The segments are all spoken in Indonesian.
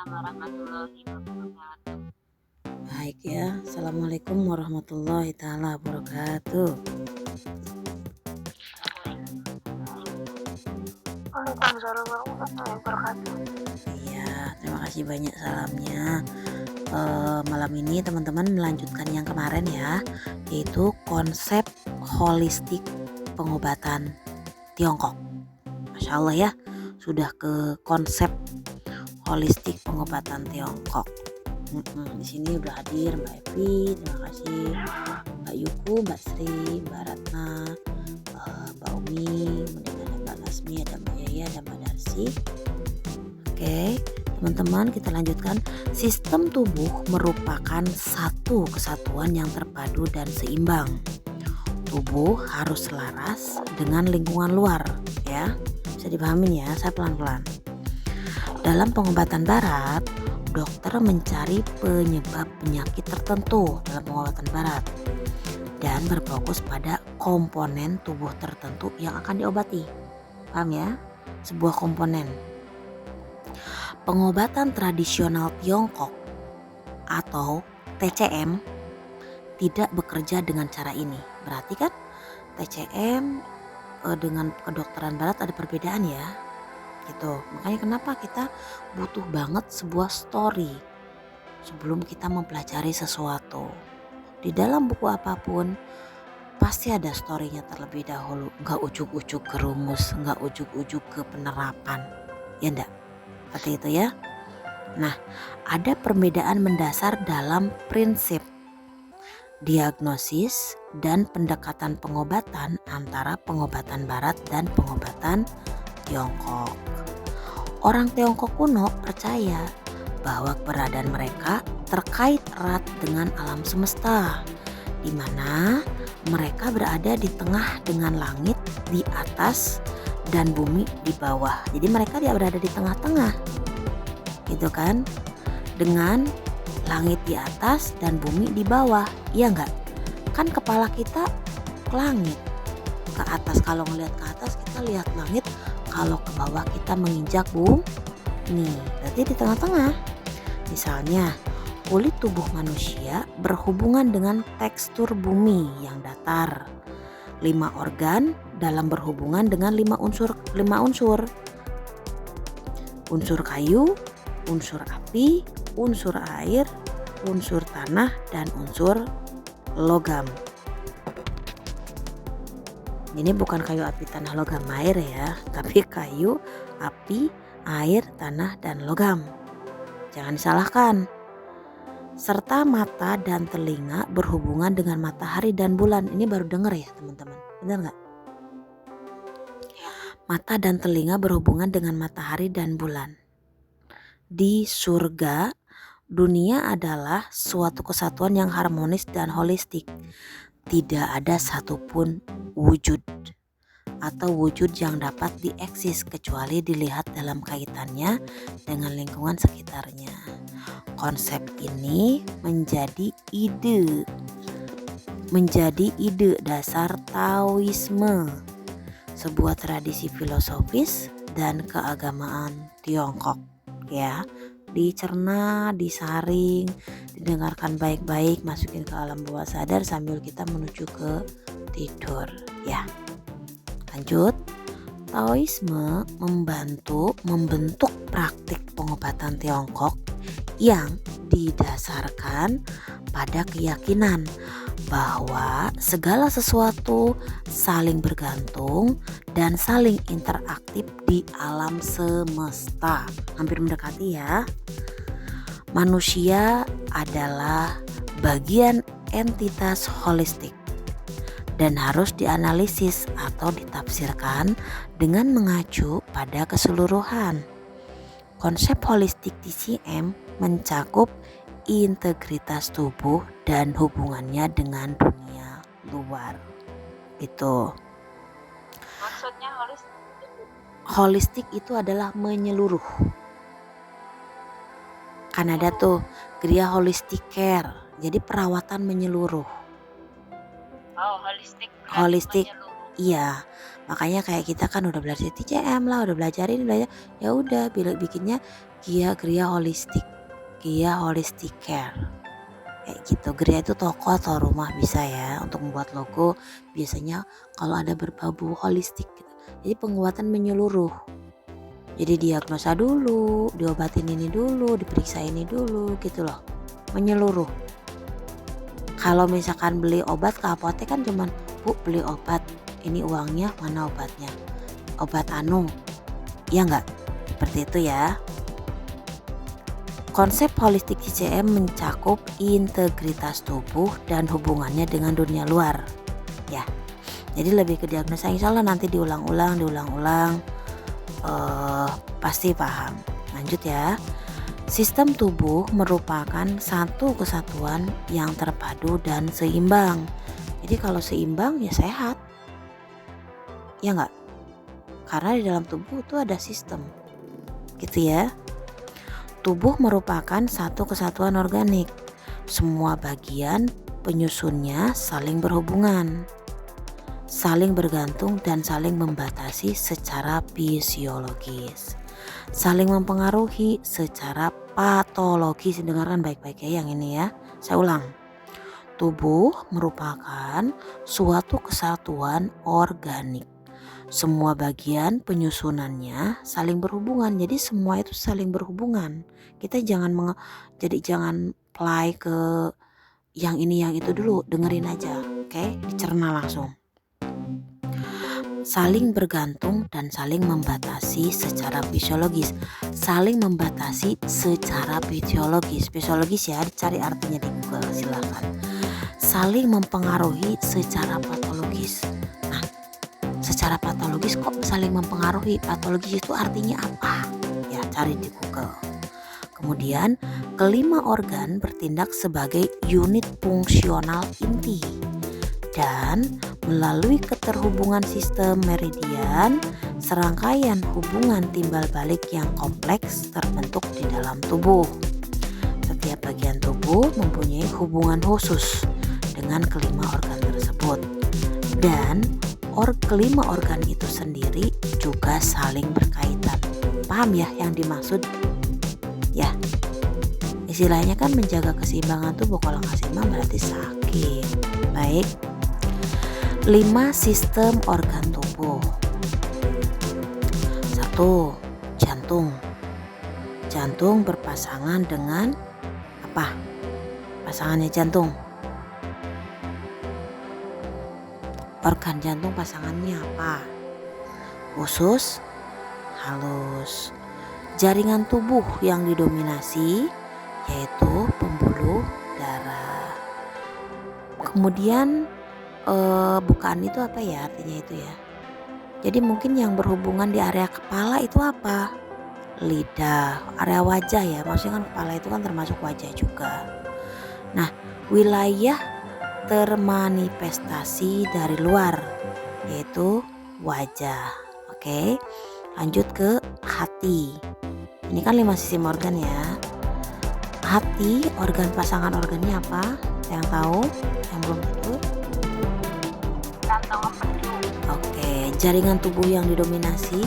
warahmatullahi wabarakatuh. Baik ya, Assalamualaikum warahmatullahi taala wabarakatuh. Waalaikumsalam warahmatullahi wabarakatuh. Iya, terima kasih banyak salamnya. Malam ini teman-teman melanjutkan yang kemarin ya, yaitu konsep holistik pengobatan Tiongkok. Masya Allah ya, sudah ke konsep holistik pengobatan Tiongkok. Di sini udah hadir Mbak Evi, terima kasih Mbak Yuku, Mbak Sri, Mbak Ratna, Mbak Umi, kemudian ada Mbak Lasmi, ada Mbak Yaya, ada Mbak Darsi. Oke, teman-teman kita lanjutkan. Sistem tubuh merupakan satu kesatuan yang terpadu dan seimbang. Tubuh harus selaras dengan lingkungan luar, ya. Bisa dipahamin ya, saya pelan-pelan. Dalam pengobatan barat, dokter mencari penyebab penyakit tertentu dalam pengobatan barat dan berfokus pada komponen tubuh tertentu yang akan diobati. Paham ya? Sebuah komponen. Pengobatan tradisional Tiongkok atau TCM tidak bekerja dengan cara ini. Berarti kan TCM dengan kedokteran barat ada perbedaan ya. Gitu. Makanya kenapa kita butuh banget sebuah story sebelum kita mempelajari sesuatu. Di dalam buku apapun pasti ada storynya terlebih dahulu. Nggak ujuk-ujuk ke rumus, nggak ujuk-ujuk ke penerapan. Ya enggak? Seperti itu ya. Nah, ada perbedaan mendasar dalam prinsip diagnosis dan pendekatan pengobatan antara pengobatan barat dan pengobatan Tiongkok. Orang Tiongkok kuno percaya bahwa keberadaan mereka terkait erat dengan alam semesta, di mana mereka berada di tengah dengan langit di atas dan bumi di bawah. Jadi mereka berada di tengah-tengah, gitu kan? Dengan langit di atas dan bumi di bawah, iya enggak? Kan kepala kita ke langit, ke atas. Kalau ngelihat ke atas kita lihat langit, kalau ke bawah kita menginjak bumi. Berarti di tengah-tengah. Misalnya, kulit tubuh manusia berhubungan dengan tekstur bumi yang datar. 5 organ dalam berhubungan dengan 5 unsur. Unsur kayu, unsur api, unsur air, unsur tanah, dan unsur logam. Ini bukan kayu, api, tanah, logam, air ya, tapi kayu, api, air, tanah, dan logam. Jangan disalahkan. Serta mata dan telinga berhubungan dengan matahari dan bulan. Ini baru dengar ya teman-teman, benar nggak? Mata dan telinga berhubungan dengan matahari dan bulan. Di surga, dunia adalah suatu kesatuan yang harmonis dan holistik. Tidak ada satupun wujud atau wujud yang dapat dieksis kecuali dilihat dalam kaitannya dengan lingkungan sekitarnya. Konsep ini menjadi ide dasar Taoisme, sebuah tradisi filosofis dan keagamaan Tiongkok ya. Dicerna, disaring, didengarkan baik-baik, masukin ke alam bawah sadar sambil kita menuju ke tidur ya. Lanjut, Taoisme membentuk praktik pengobatan Tiongkok yang didasarkan pada keyakinan bahwa segala sesuatu saling bergantung dan saling interaktif di alam semesta. Hampir mendekati ya. Manusia adalah bagian entitas holistik dan harus dianalisis atau ditafsirkan dengan mengacu pada keseluruhan. Konsep holistik TCM mencakup integritas tubuh dan hubungannya dengan dunia luar. Itu. Maksudnya Holistik itu adalah menyeluruh. Kan ada tuh Gria Holistic Care, jadi perawatan menyeluruh. Oh, holistik. Holistik Iya, makanya kayak kita kan udah belajar TCM lah, udah belajar ini, belajar ya udah bikinnya Gria Holistic, Gia Holistic Care. Kayak gitu. Gria itu toko atau rumah bisa ya untuk membuat logo. Biasanya kalau ada berbau holistik gitu. Jadi penguatan menyeluruh. Jadi diagnosa dulu, diobatin ini dulu, diperiksa ini dulu gitu loh. Menyeluruh. Kalau misalkan beli obat ke apotek kan cuman Bu beli obat, ini uangnya, mana obatnya, obat anu, ya enggak, seperti itu ya. Konsep holistik TCM mencakup integritas tubuh dan hubungannya dengan dunia luar ya. Jadi lebih ke diagnosa, insya Allah nanti diulang-ulang pasti paham. Lanjut ya. Sistem tubuh merupakan satu kesatuan yang terpadu dan seimbang. Jadi kalau seimbang ya sehat. Ya enggak? Karena di dalam tubuh itu ada sistem. Gitu ya. Tubuh merupakan satu kesatuan organik. Semua bagian penyusunnya saling berhubungan, saling bergantung dan saling membatasi secara fisiologis, saling mempengaruhi secara patologis. Dengarkan baik-baik ya yang ini ya. Saya ulang. Tubuh merupakan suatu kesatuan organik. Semua bagian penyusunannya saling berhubungan. Jadi semua itu saling berhubungan. Kita jangan play ke yang ini yang itu dulu, dengerin aja, oke? Dicerna langsung. Saling bergantung dan saling membatasi secara fisiologis. Saling membatasi secara fisiologis. Fisiologis ya, cari artinya di Google silakan. Saling mempengaruhi secara patologis. Nah, secara patologis kok saling mempengaruhi? Patologis itu artinya apa? Ya, cari di Google. Kemudian, kelima organ bertindak sebagai unit fungsional inti dan melalui keterhubungan sistem meridian, serangkaian hubungan timbal balik yang kompleks terbentuk di dalam tubuh. Setiap bagian tubuh mempunyai hubungan khusus dengan kelima organ tersebut, dan kelima organ itu sendiri juga saling berkaitan. Paham ya yang dimaksud? Ya, istilahnya kan menjaga keseimbangan tubuh. Kalau nggak seimbang berarti sakit. Baik. 5 sistem organ tubuh. 1. Jantung. Jantung berpasangan dengan apa? Pasangannya jantung. Organ jantung pasangannya apa? Usus, halus. Jaringan tubuh yang didominasi yaitu pembuluh darah. Kemudian bukaan itu apa ya artinya itu ya? Jadi mungkin yang berhubungan di area kepala itu apa? Lidah, area wajah ya. Maksudnya kan kepala itu kan termasuk wajah juga. Nah, wilayah termanifestasi dari luar yaitu wajah. Oke. Lanjut ke hati. Ini kan 5 sistem organ ya. Hati, organ pasangan organnya apa? Yang tahu? Yang belum tentu? Oke, jaringan tubuh yang didominasi,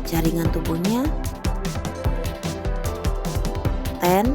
jaringan tubuhnya ten.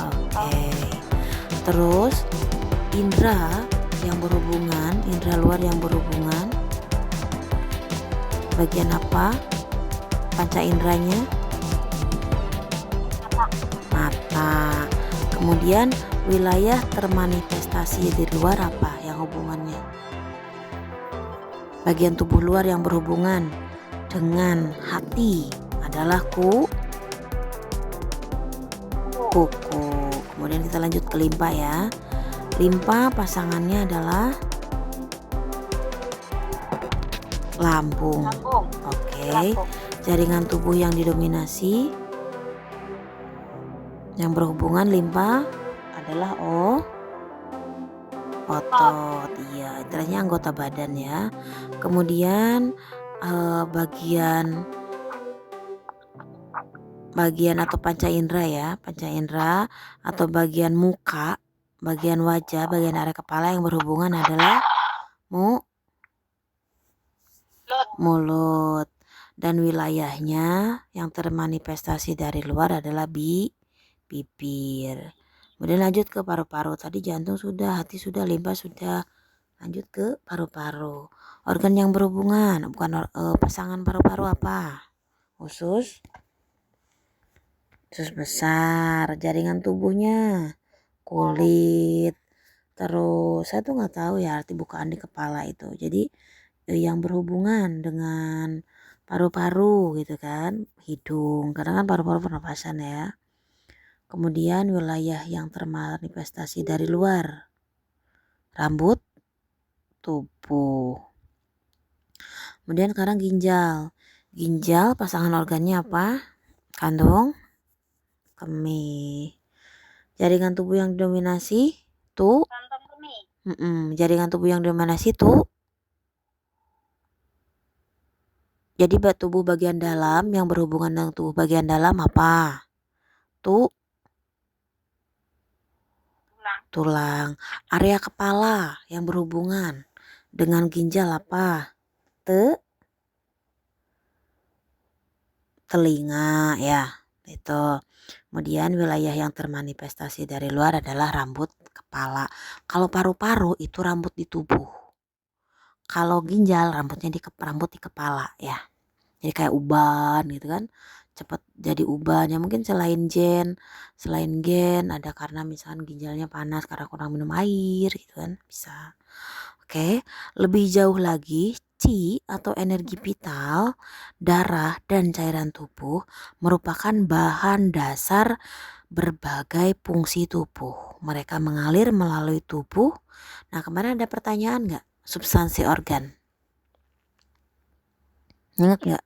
Oke. Terus indera yang berhubungan, indera luar yang berhubungan, bagian apa? Panca inderanya? Mata. Kemudian wilayah termanifestasi di luar apa yang hubungannya? Bagian tubuh luar yang berhubungan dengan hati adalah kuku. Kemudian kita lanjut ke limpa ya. Limpa pasangannya adalah lambung. Oke. Jaringan tubuh yang didominasi yang berhubungan limpa adalah otot. Iya, istilahnya anggota badan ya. Kemudian bagian atau panca indera ya, panca indera atau bagian muka, bagian wajah, bagian area kepala yang berhubungan adalah mulut. Dan wilayahnya yang termanifestasi dari luar adalah bibir. Kemudian lanjut ke paru-paru. Tadi jantung sudah, hati sudah, limpa sudah. Lanjut ke paru-paru. Organ yang berhubungan, bukan pasangan paru-paru apa? Usus besar. Jaringan tubuhnya, kulit. Terus saya tuh nggak tahu ya arti bukaan di kepala itu. Jadi yang berhubungan dengan paru-paru gitu kan, hidung, karena kan paru-paru pernapasan ya. Kemudian wilayah yang termanifestasi dari luar, rambut, tubuh. Kemudian sekarang ginjal pasangan organnya apa? Kandung, kemih. Jaringan tubuh yang didominasi tuh, jaringan tubuh yang didominasi tuh. Jadi tubuh bagian dalam yang berhubungan dengan tubuh bagian dalam apa? Tulang. Area kepala yang berhubungan dengan ginjal apa? Telinga ya. Itu. Kemudian wilayah yang termanifestasi dari luar adalah rambut kepala. Kalau paru-paru itu rambut di tubuh. Kalau ginjal rambut di kepala ya. Jadi kayak uban gitu kan, cepat jadi uban ya. Mungkin selain gen ada karena misalkan ginjalnya panas karena kurang minum air gitu kan, bisa. Oke, lebih jauh lagi, qi atau energi vital, darah dan cairan tubuh merupakan bahan dasar berbagai fungsi tubuh. Mereka mengalir melalui tubuh. Nah, kemarin ada pertanyaan nggak? Substansi organ. Ingat nggak?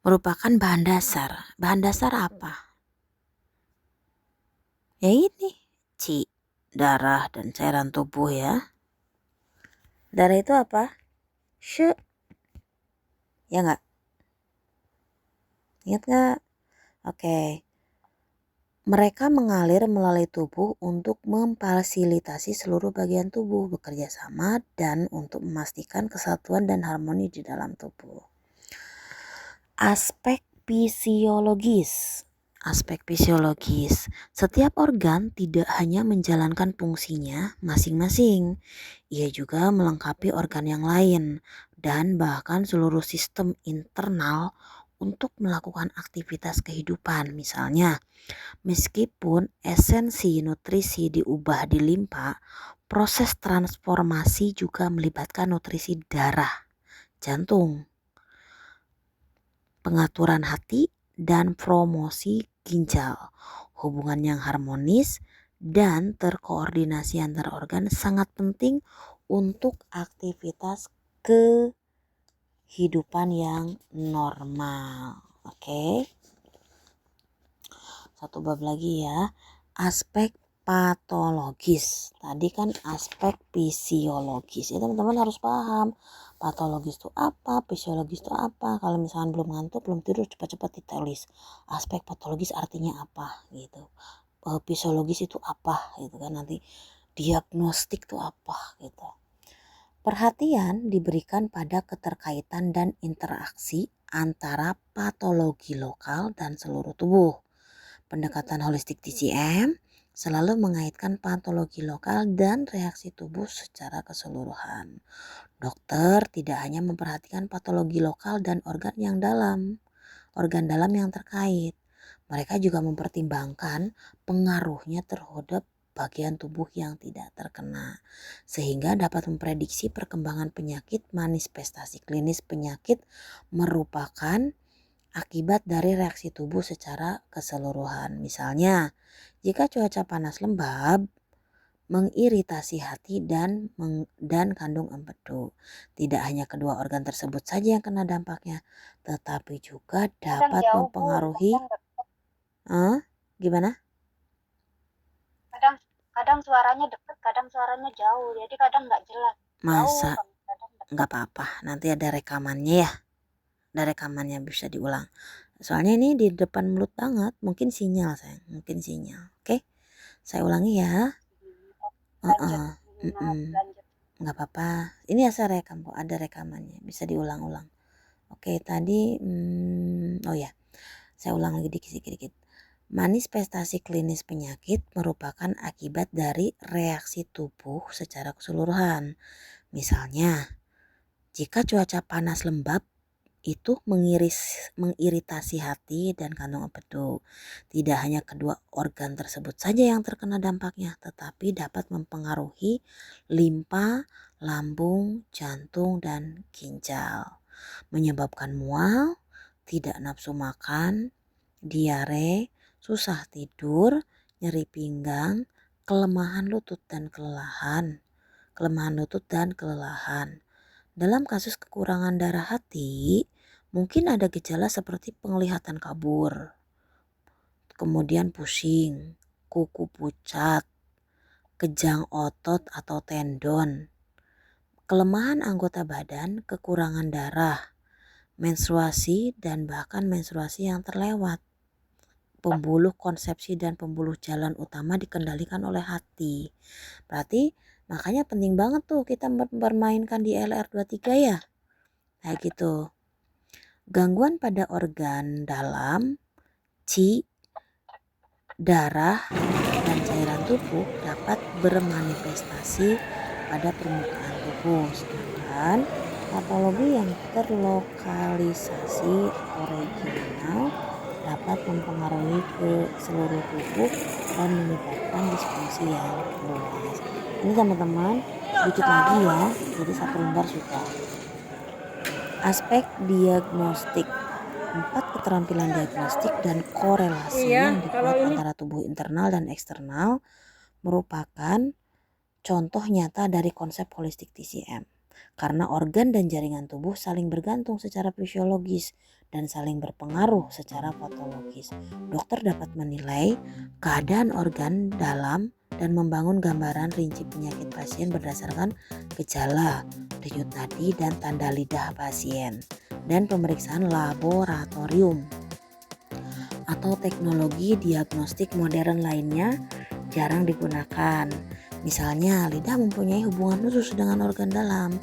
Merupakan bahan dasar. Bahan dasar apa? Ya ini, qi, darah dan cairan tubuh ya. Darah itu apa? She. Ya nggak? Ingat nggak? Oke. Mereka mengalir melalui tubuh untuk memfasilitasi seluruh bagian tubuh bekerja sama dan untuk memastikan kesatuan dan harmoni di dalam tubuh. Aspek fisiologis. Setiap organ tidak hanya menjalankan fungsinya masing-masing. Ia juga melengkapi organ yang lain dan bahkan seluruh sistem internal untuk melakukan aktivitas kehidupan. Misalnya, meskipun esensi nutrisi diubah di limpa, proses transformasi juga melibatkan nutrisi darah, jantung, pengaturan hati, dan promosi ginjal. Hubungan yang harmonis dan terkoordinasi antar organ sangat penting untuk aktivitas kehidupan yang normal. Oke. Satu bab lagi ya. Aspek patologis. Tadi kan aspek fisiologis. Ya teman-teman harus paham. Patologis itu apa, fisiologis itu apa. Kalau misalkan belum ngantuk, belum tidur, cepat-cepat ditulis. Aspek patologis artinya apa gitu. Fisiologis itu apa gitu kan, nanti diagnostik itu apa gitu. Perhatian diberikan pada keterkaitan dan interaksi antara patologi lokal dan seluruh tubuh. Pendekatan holistik TCM selalu mengaitkan patologi lokal dan reaksi tubuh secara keseluruhan. Dokter tidak hanya memperhatikan patologi lokal dan organ dalam yang terkait. Mereka juga mempertimbangkan pengaruhnya terhadap bagian tubuh yang tidak terkena, sehingga dapat memprediksi perkembangan penyakit. Manifestasi klinis penyakit merupakan akibat dari reaksi tubuh secara keseluruhan. Misalnya, jika cuaca panas lembab mengiritasi hati dan kandung empedu. Tidak hanya kedua organ tersebut saja yang kena dampaknya, tetapi juga dapat mempengaruhi. Gimana? Kadang suaranya dekat, kadang suaranya jauh, jadi kadang nggak jelas. Masa? Nggak apa-apa, nanti ada rekamannya ya. Ada rekamannya, bisa diulang. Soalnya ini di depan mulut banget, mungkin sinyal sayang, Oke. Saya ulangi ya. Lanjut. Maaf, Mm-mm. lanjut. Nggak apa-apa. Ini ya saya rekam kok, ada rekamannya, bisa diulang-ulang. Oke, tadi, oh ya, saya ulang lagi dikit-dikit. Manifestasi klinis penyakit merupakan akibat dari reaksi tubuh secara keseluruhan. Misalnya, jika cuaca panas lembab, itu mengiritasi hati dan kantong empedu. Tidak hanya kedua organ tersebut saja yang terkena dampaknya, tetapi dapat mempengaruhi limpa, lambung, jantung, dan ginjal. Menyebabkan mual, tidak nafsu makan, diare, susah tidur, nyeri pinggang, kelemahan lutut dan kelelahan. Dalam kasus kekurangan darah hati, mungkin ada gejala seperti penglihatan kabur, kemudian pusing, kuku pucat, kejang otot atau tendon, kelemahan anggota badan, kekurangan darah, menstruasi, dan bahkan menstruasi yang terlewat. Pembuluh konsepsi dan pembuluh jalan utama dikendalikan oleh hati. Berarti makanya penting banget tuh kita mempermainkan di LR23 ya. Kayak gitu. Gangguan pada organ dalam, darah, dan cairan tubuh dapat bermanifestasi pada permukaan tubuh. Sedangkan patologi yang terlokalisasi atau regional dapat mempengaruhi ke seluruh tubuh dan menyebabkan disfungsi yang luas. Ini teman-teman sedikit lagi ya, jadi satu lembar sudah. Aspek diagnostik, 4 keterampilan diagnostik dan korelasi yang dibuat antara tubuh internal dan eksternal merupakan contoh nyata dari konsep holistik TCM. Karena organ dan jaringan tubuh saling bergantung secara fisiologis dan saling berpengaruh secara patologis. Dokter dapat menilai keadaan organ dalam dan membangun gambaran rinci penyakit pasien berdasarkan gejala, denyut nadi, dan tanda lidah pasien, dan pemeriksaan laboratorium atau teknologi diagnostik modern lainnya jarang digunakan. Misalnya, lidah mempunyai hubungan khusus dengan organ dalam.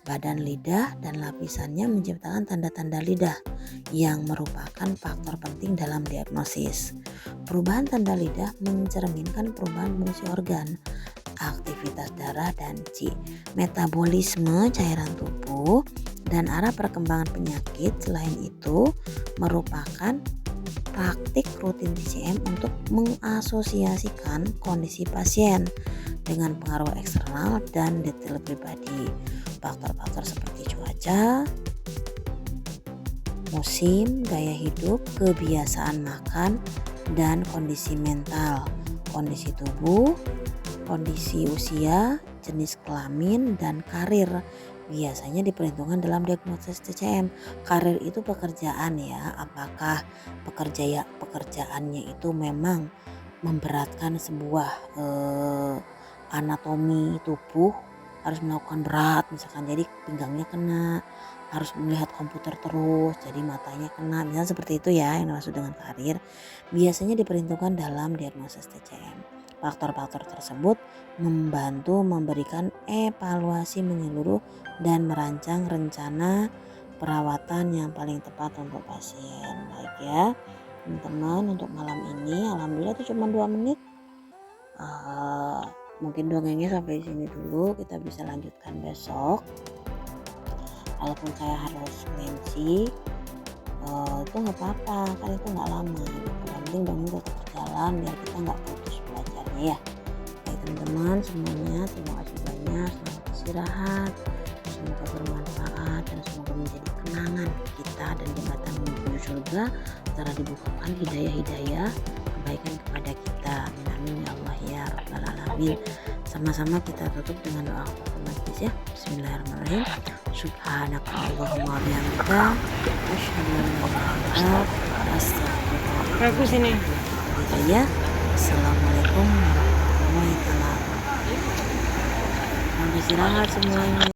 Badan lidah dan lapisannya menciptakan tanda-tanda lidah yang merupakan faktor penting dalam diagnosis. Perubahan tanda lidah mencerminkan perubahan fungsi organ, aktivitas darah, dan metabolisme cairan tubuh dan arah perkembangan penyakit. Selain itu, merupakan praktik rutin TCM untuk mengasosiasikan kondisi pasien dengan pengaruh eksternal dan detail pribadi. Faktor-faktor seperti cuaca, musim, gaya hidup, kebiasaan makan, dan kondisi mental, kondisi tubuh, kondisi usia, jenis kelamin, dan karir biasanya diperhitungkan dalam diagnosis TCM. Karir itu pekerjaan ya, apakah pekerjaannya itu memang memberatkan sebuah anatomi tubuh, harus melakukan berat misalkan, jadi pinggangnya kena, harus melihat komputer terus jadi matanya kena, misalnya seperti itu ya yang dimaksud dengan karir, biasanya diperhitungkan dalam diagnosis TCM. Faktor-faktor tersebut membantu memberikan evaluasi menyeluruh dan merancang rencana perawatan yang paling tepat untuk pasien. Baik ya teman-teman, untuk malam ini alhamdulillah itu cuma 2 menit. Mungkin dongengnya sampai sini dulu, kita bisa lanjutkan besok. Walaupun saya harus ngensi, itu nggak apa-apa, kan itu nggak lama gitu. Yang penting dongeng tetap berjalan biar kita nggak putus belajarnya ya. Baik teman-teman semuanya, terima kasih banyak, selamat istirahat, semoga bermanfaat dan semoga menjadi kenangan kita dan jembatan menuju surga, setelah dibukakan hidayah-hidayah kebaikan kepada kita. Amin ya Allah ya Rabbal Alamin. Sama-sama kita tutup dengan doa otomatis ya. Bismillahirrahmanirrahim. Subhanaka Allahumma bihamdika asyhadu an la ilaha illa anta astaghfiruka wa atubu ilaik. Assalamualaikum warahmatullahi wabarakatuh. Selamat istirahat semuanya.